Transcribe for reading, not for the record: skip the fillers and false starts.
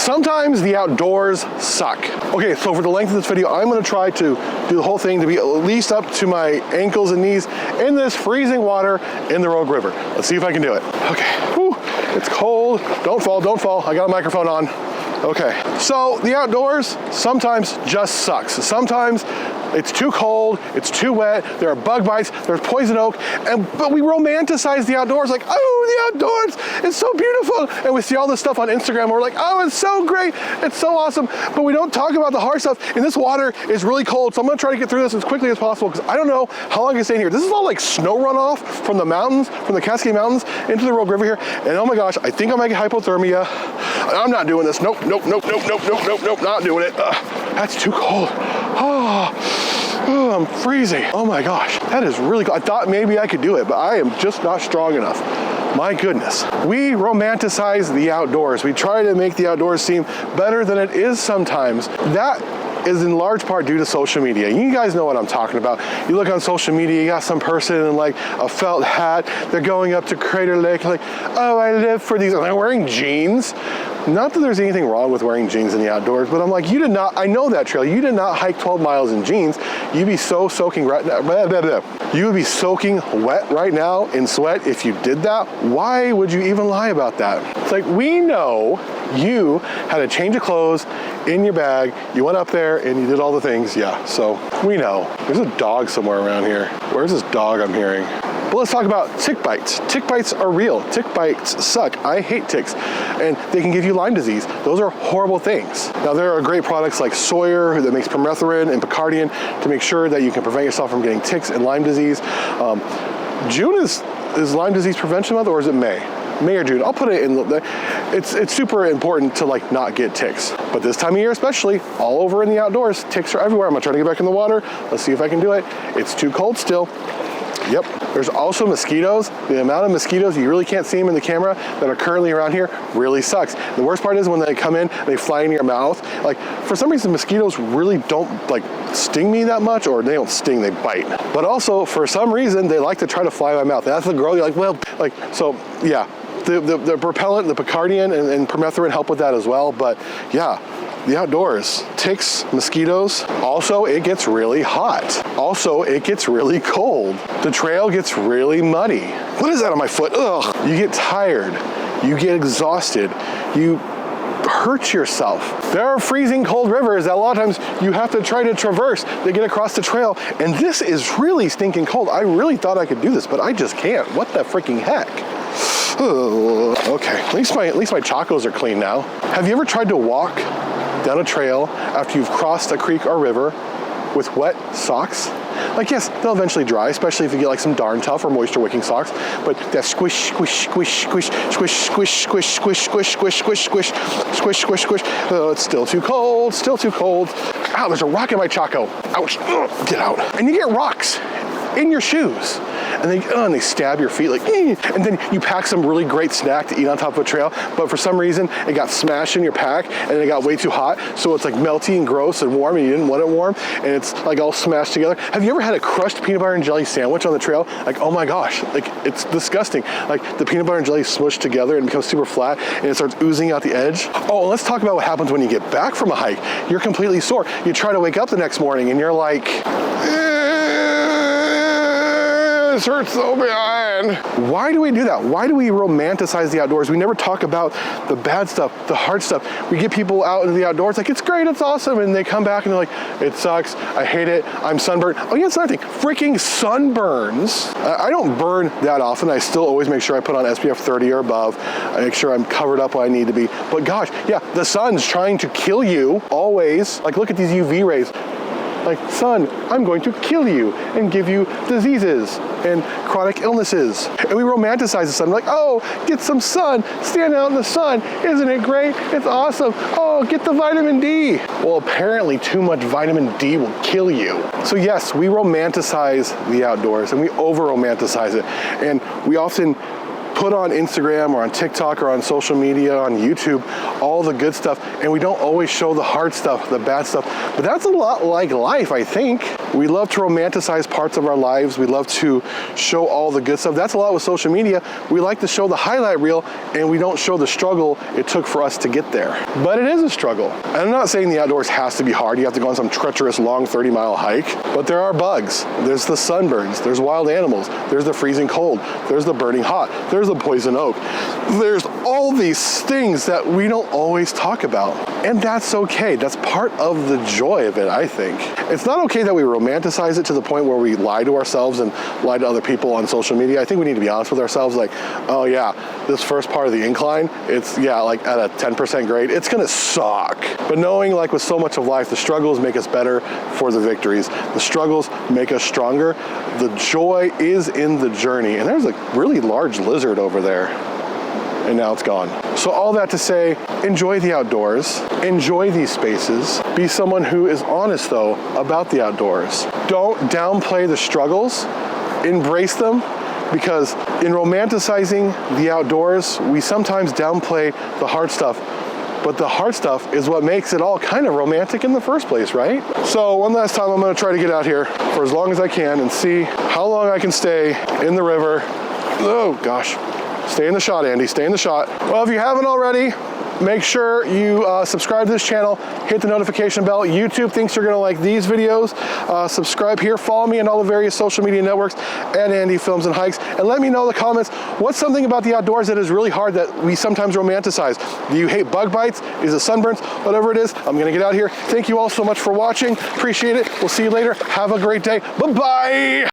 Sometimes the outdoors suck. Okay, so for the length of this video, I'm gonna try to do the whole thing to be at least up to my ankles and knees in this freezing water in the Rogue River. Let's see if I can do it. Okay, whew, it's cold. Don't fall, don't fall. I got a microphone on. Okay, so the outdoors sometimes just sucks. Sometimes it's too cold, it's too wet, there are bug bites, there's poison oak, but we romanticize the outdoors like, oh, the outdoors, it's so beautiful. And we see all this stuff on Instagram and we're like, oh, it's so great, it's so awesome. But we don't talk about the hard stuff. And this water is really cold, so I'm gonna try to get through this as quickly as possible because I don't know how long I can stay in here. This is all like snow runoff from the mountains, from the Cascade Mountains into the Rogue River here. And oh my gosh, I think I might get hypothermia. I'm not doing this. Nope, nope, nope, nope, nope, nope, nope, nope, not doing it. That's too cold. Oh, I'm freezing. Oh my gosh, that is really cool. I thought maybe I could do it, but I am just not strong enough. My goodness. We romanticize the outdoors. We try to make the outdoors seem better than it is sometimes. That is in large part due to social media. You guys know what I'm talking about. You look on social media, you got some person in like a felt hat, they're going up to Crater Lake like, oh, I live for these, and they're wearing jeans. Not that there's anything wrong with wearing jeans in the outdoors, but I'm like, you did not, I know that trail, you did not hike 12 miles in jeans. You'd be so soaking right now, you would be soaking wet right now in sweat if you did that. Why would you even lie about that? It's like, we know you had a change of clothes in your bag, you went up there and you did all the things, yeah, so we know. There's a dog somewhere around here. Where's this dog I'm hearing? But let's talk about tick bites. Tick bites are real. Tick bites suck. I hate ticks. And they can give you Lyme disease. Those are horrible things. Now there are great products like Sawyer that makes permethrin and picardian to make sure that you can prevent yourself from getting ticks and Lyme disease. June is Lyme disease prevention month, or is it May? May or June, I'll put it in, it's super important to like not get ticks. But this time of year especially, all over in the outdoors, ticks are everywhere. I'm gonna try to get back in the water. Let's see if I can do it. It's too cold still. Yep, there's also mosquitoes. The amount of mosquitoes, you really can't see them in the camera, that are currently around here really sucks. The worst part is when they come in, they fly in your mouth. Like, for some reason, mosquitoes really don't like sting me that much, or they don't sting, they bite. But also, for some reason, they like to try to fly in my mouth. That's the girl, you're like, well, like, so yeah. The propellant, the picardian and permethrin help with that as well, but yeah. The outdoors, ticks, mosquitoes. Also, it gets really hot. Also, it gets really cold. The trail gets really muddy. What is that on my foot? Ugh. You get tired. You get exhausted. You hurt yourself. There are freezing cold rivers that a lot of times you have to try to traverse to get across the trail. And this is really stinking cold. I really thought I could do this, but I just can't. What the freaking heck? Okay, at least my chacos are clean now. Have you ever tried to walk down a trail after you've crossed a creek or river with wet socks? Like, yes, they'll eventually dry, especially if you get like some Darn Tough or moisture wicking socks, but that squish, squish, squish, squish, squish, squish, squish, squish, squish, squish, squish, squish, squish, squish, squish. Oh, it's still too cold, still too cold. Ow, there's a rock in my chaco. Ouch, get out. And you get rocks in your shoes. And they stab your feet like, and then you pack some really great snack to eat on top of a trail, but for some reason it got smashed in your pack and it got way too hot, so it's like melty and gross and warm and you didn't want it warm, and it's like all smashed together. Have you ever had a crushed peanut butter and jelly sandwich on the trail? Like, oh my gosh, like it's disgusting. Like the peanut butter and jelly smushed together and becomes super flat and it starts oozing out the edge. Oh, and let's talk about what happens when you get back from a hike. You're completely sore. You try to wake up the next morning and you're like, this hurts so bad. Why do we do that? Why do we romanticize the outdoors? We never talk about the bad stuff, the hard stuff. We get people out into the outdoors like, it's great, it's awesome, and they come back and they're like, it sucks, I hate it, I'm sunburned. Oh yeah, it's another thing, freaking sunburns. I don't burn that often. I still always make sure I put on SPF 30 or above. I make sure I'm covered up where I need to be. But gosh, yeah, the sun's trying to kill you always. Like, look at these UV rays. Like, sun, I'm going to kill you and give you diseases and chronic illnesses. And we romanticize the sun. We're like, oh, get some sun, stand out in the sun. Isn't it great? It's awesome. Oh, get the vitamin D. Well, apparently too much vitamin D will kill you. So yes, we romanticize the outdoors and we over-romanticize it. And we often put on Instagram or on TikTok or on social media, on YouTube, all the good stuff, and we don't always show the hard stuff, the bad stuff. But that's a lot like life, I think. We love to romanticize parts of our lives. We love to show all the good stuff. That's a lot with social media. We like to show the highlight reel, and we don't show the struggle it took for us to get there. But it is a struggle. And I'm not saying the outdoors has to be hard. You have to go on some treacherous, long 30-mile hike. But there are bugs. There's the sunburns. There's wild animals. There's the freezing cold. There's the burning hot. There's the poison oak. There's all these things that we don't always talk about. And that's okay. That's part of the joy of it, I think. It's not okay that we romanticize it to the point where we lie to ourselves and lie to other people on social media. I think we need to be honest with ourselves, like, oh yeah, this first part of the incline, it's, yeah, like at a 10% grade, it's gonna suck. But knowing, like with so much of life, the struggles make us better for the victories. The struggles make us stronger. The joy is in the journey. And there's a really large lizard over there. And now it's gone. So all that to say, enjoy the outdoors, enjoy these spaces, be someone who is honest though about the outdoors. Don't downplay the struggles, embrace them, because in romanticizing the outdoors, we sometimes downplay the hard stuff, but the hard stuff is what makes it all kind of romantic in the first place, right? So one last time, I'm gonna try to get out here for as long as I can and see how long I can stay in the river. Oh gosh. Stay in the shot, Andy, stay in the shot. Well, if you haven't already, make sure you subscribe to this channel, hit the notification bell. YouTube thinks you're gonna like these videos. Subscribe here, follow me on all the various social media networks at Andy Films and Hikes, and let me know in the comments, what's something about the outdoors that is really hard that we sometimes romanticize? Do you hate bug bites? Is it sunburns? Whatever it is, I'm gonna get out here. Thank you all so much for watching. Appreciate it. We'll see you later. Have a great day. Bye-bye.